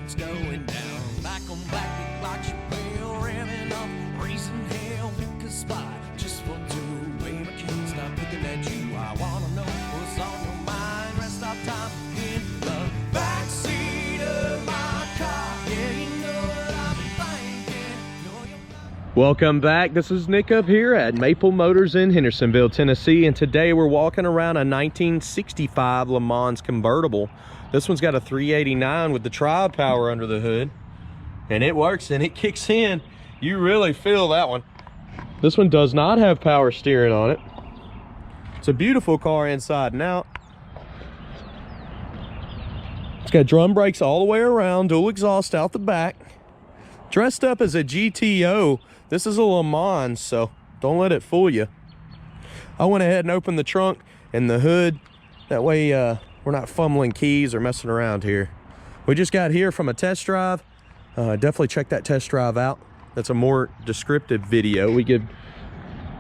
it's going down. Back on black, big like Chappelle, revving up, raising hell, pick a spot just for two. Baby, I can't stop looking at you. I wanna know what's on your mind. Rest of time in the backseat of my car. Yeah, you know what I've been thinking. No, you're not. Welcome back. This is Nick up here at Maple Motors in Hendersonville, Tennessee, and today we're walking around a 1965 Lemans Convertible. This one's got a 389 with the tri-power under the hood, and it works and it kicks in. You really feel that one. This one does not have power steering on it. It's a beautiful car inside and out. It's got drum brakes all the way around, dual exhaust out the back. Dressed up as a GTO. This is a Le Mans, so don't let it fool you. I went ahead and opened the trunk and the hood. That way we're not fumbling keys or messing around here. We just got here from a test drive. Definitely check that test drive out. That's a more descriptive video. We give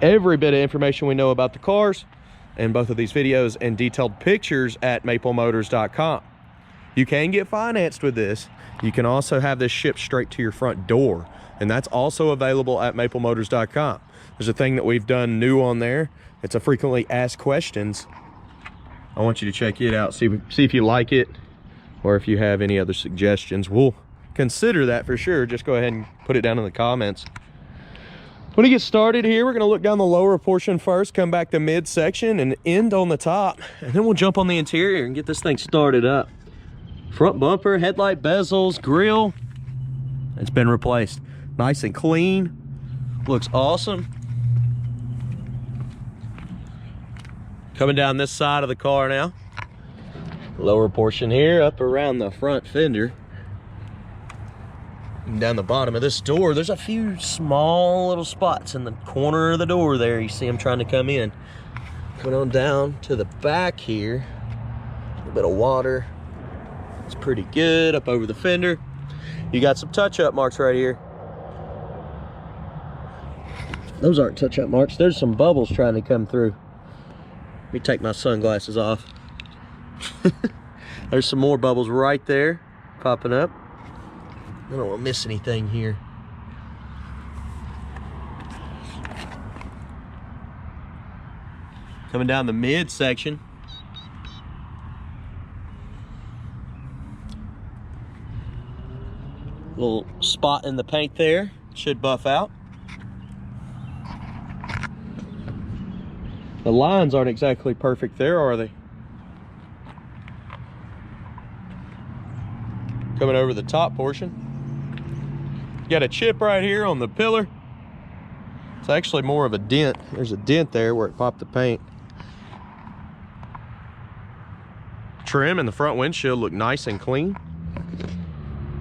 every bit of information we know about the cars in both of these videos and detailed pictures at maplemotors.com. You can get financed with this. You can also have this shipped straight to your front door, and that's also available at maplemotors.com. There's a thing that we've done new on there. It's a frequently asked questions. I want you to check it out, see if you like it, or if you have any other suggestions. We'll consider that for sure. Just go ahead and put it down in the comments. When we get started here, we're gonna look down the lower portion first, come back to midsection and end on the top, and then we'll jump on the interior and get this thing started up. Front bumper, headlight bezels, grille, it's been replaced. Nice and clean, looks awesome. Coming down this side of the car now. Lower portion here, up around the front fender. And down the bottom of this door, there's a few small little spots in the corner of the door there. You see them trying to come in. Coming on down to the back here, a little bit of water. It's pretty good up over the fender. You got some touch-up marks right here. Those aren't touch-up marks. There's some bubbles trying to come through. Let me take my sunglasses off. There's some more bubbles right there popping up. I don't want to miss anything here. Coming down the midsection. Little spot in the paint there. Should buff out. The lines aren't exactly perfect there, are they? Coming over the top portion. Got a chip right here on the pillar. It's actually more of a dent. There's a dent there where it popped the paint. Trim in the front windshield look nice and clean.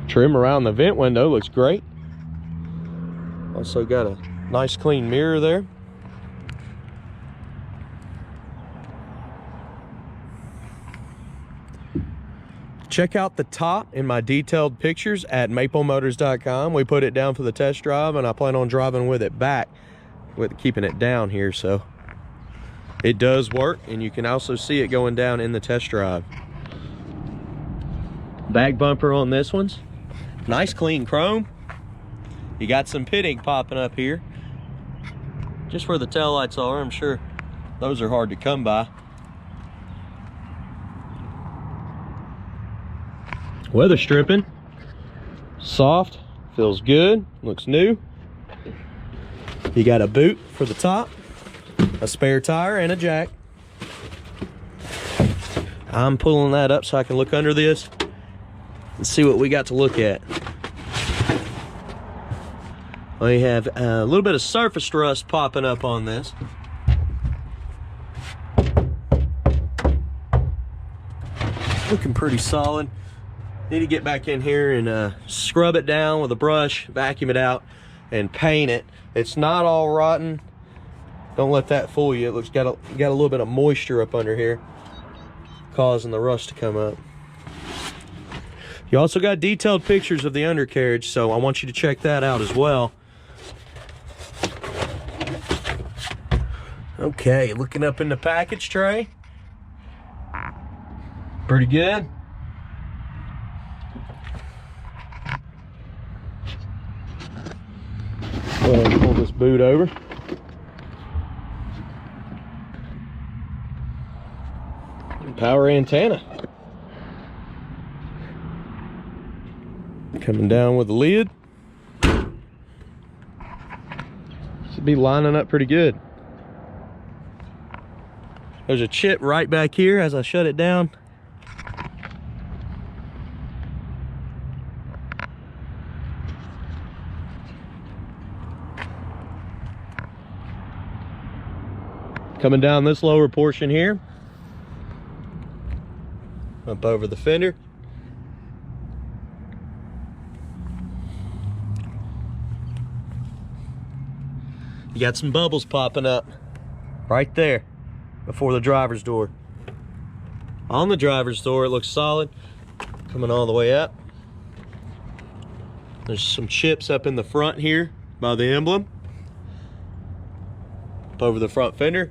Trim around the vent window looks great. Also got a nice clean mirror there. Check out the top in my detailed pictures at maplemotors.com. We put it down for the test drive, and I plan on driving with it back, with keeping it down here, so it does work, and you can also see it going down in the test drive. Back bumper on this one's nice clean chrome. You got some pitting popping up here just where the taillights are. I'm sure those are hard to come by. Weather stripping, soft, feels good, looks new. You got a boot for the top, a spare tire, and a jack. I'm pulling that up so I can look under this and see what we got to look at. We have a little bit of surface rust popping up on this. Looking pretty solid. Need to get back in here and scrub it down with a brush, vacuum it out, and paint it. It's not all rotten. Don't let that fool you. It looks got a little bit of moisture up under here, causing the rust to come up. You also got detailed pictures of the undercarriage, so I want you to check that out as well. Okay, looking up in the package tray. Pretty good. Go ahead and pull this boot over. Power antenna. Coming down with the lid. Should be lining up pretty good. There's a chip right back here as I shut it down. Coming down this lower portion here. Up over the fender. You got some bubbles popping up right there before the driver's door. On the driver's door, it looks solid. Coming all the way up. There's some chips up in the front here by the emblem. Up over the front fender.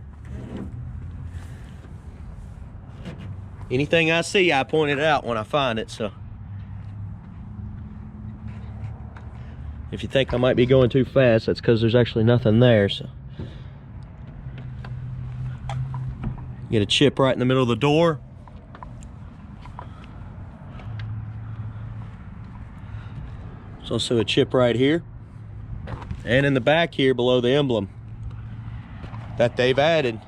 Anything I see, I point it out when I find it, so. If you think I might be going too fast, that's because there's actually nothing there, so. Get a chip right in the middle of the door. There's also a chip right here. And in the back here below the emblem that they've added.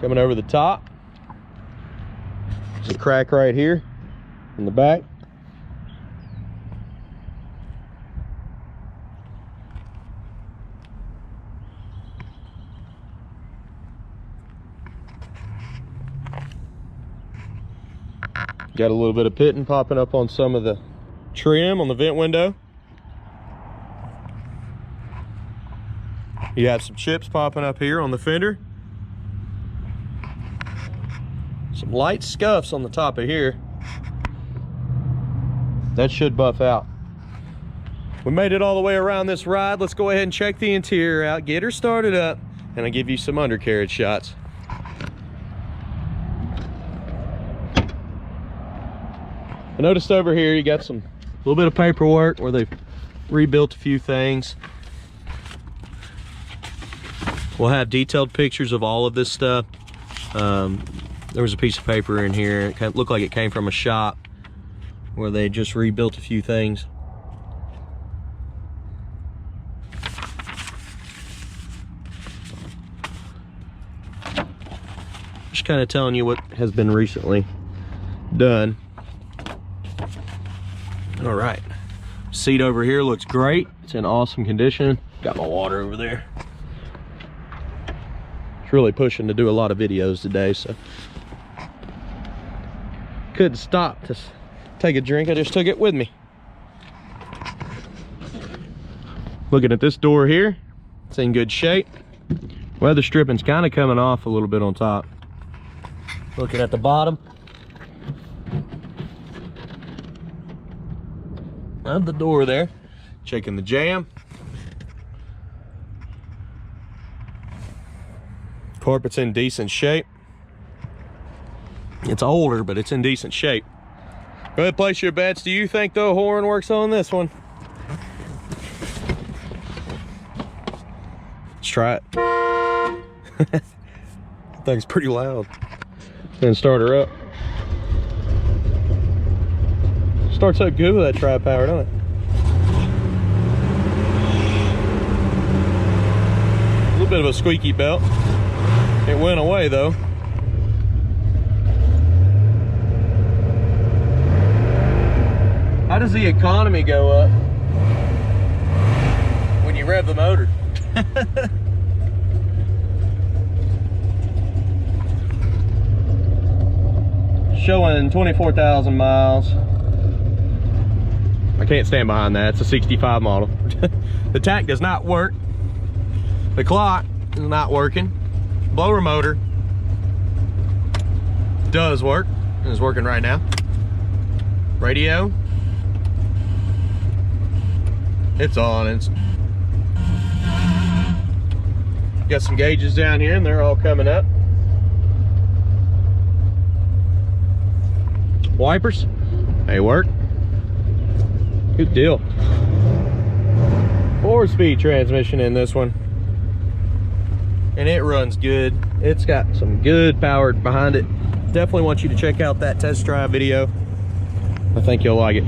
Coming over the top. There's a crack right here in the back. Got a little bit of pitting popping up on some of the trim on the vent window. You have some chips popping up here on the fender. Some light scuffs on the top of here. That should buff out. We made it all the way around this ride. Let's go ahead and check the interior out, get her started up, and I'll give you some undercarriage shots. I noticed over here you got some little bit of paperwork where they've rebuilt a few things. We'll have detailed pictures of all of this stuff. There was a piece of paper in here. It kind of looked like it came from a shop where they just rebuilt a few things. Just kind of telling you what has been recently done. All right, seat over here looks great. It's in awesome condition. Got my water over there. It's really pushing to do a lot of videos today, so couldn't stop to take a drink. I just took it with me. Looking at this door here, it's in good shape. Weather stripping's kind of coming off a little bit on top. Looking at the bottom of the door there, checking the jamb. Carpet's in decent shape. It's older, but it's in decent shape. Go ahead, place your bets. Do you think the horn works on this one? Let's try it. That thing's pretty loud. Then start her up. Starts up good with that tri-power, doesn't it? A little bit of a squeaky belt. It went away though. How does the economy go up when you rev the motor? Showing 24,000 miles. I can't stand behind that. It's a 65 model. The tach does not work. The clock is not working. Blower motor does work. It is working right now. Radio. It's on. It's got some gauges down here and they're all coming up. Wipers, they work. Good deal. 4-speed transmission in this one, and it runs good. It's got some good power behind it. Definitely want you to check out that test drive video. I think you'll like it.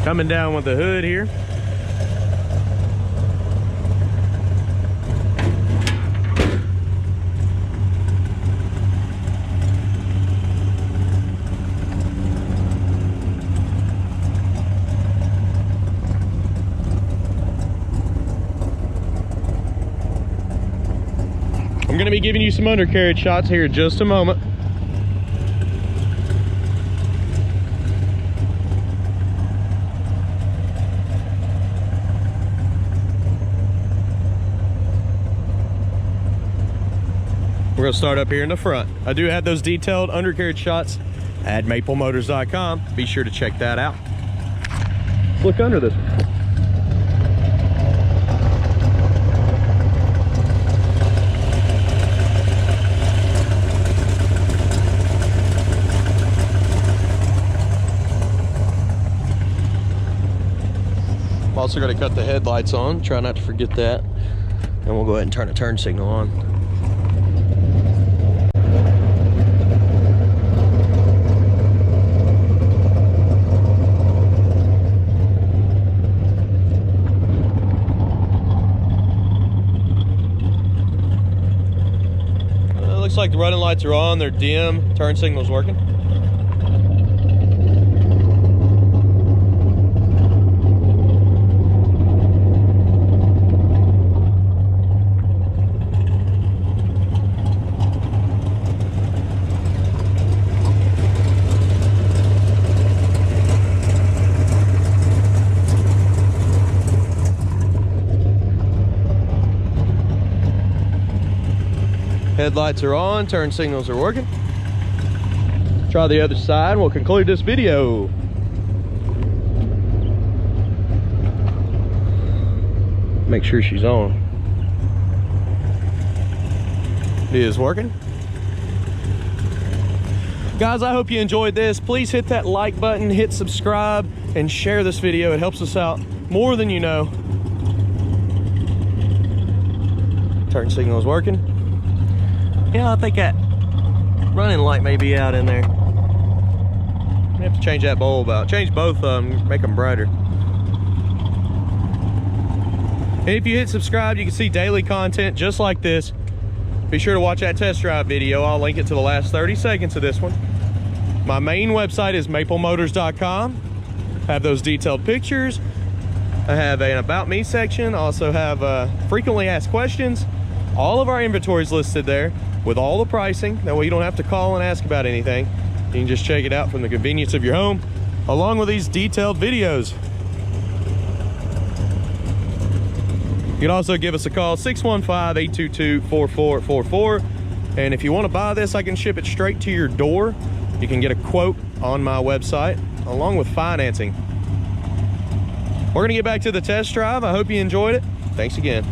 Coming down with the hood here. I'm going to be giving you some undercarriage shots here in just a moment. We're gonna start up here in the front. I do have those detailed undercarriage shots at maplemotors.com. Be sure to check that out. Let's look under this one. I'm also gonna cut the headlights on. Try not to forget that. And we'll go ahead and turn the turn signal on. Looks like the running lights are on, they're dim, turn signal's working. Headlights are on, turn signals are working. Try the other side and we'll conclude this video. Make sure she's on. It is working. Guys, I hope you enjoyed this. Please hit that like button, hit subscribe, and share this video. It helps us out more than you know. Turn signal is working. Yeah, I think that running light may be out in there. I have to change that bulb out. Change both of them, make them brighter. And if you hit subscribe, you can see daily content just like this. Be sure to watch that test drive video. I'll link it to the last 30 seconds of this one. My main website is maplemotors.com. I have those detailed pictures. I have an About Me section. I also have frequently asked questions. All of our inventory is listed there with all the pricing. That way you don't have to call and ask about anything. You can just check it out from the convenience of your home, along with these detailed videos. You can also give us a call, 615-822-4444. And if you want to buy this, I can ship it straight to your door. You can get a quote on my website, along with financing. We're gonna get back to the test drive. I hope you enjoyed it. Thanks again.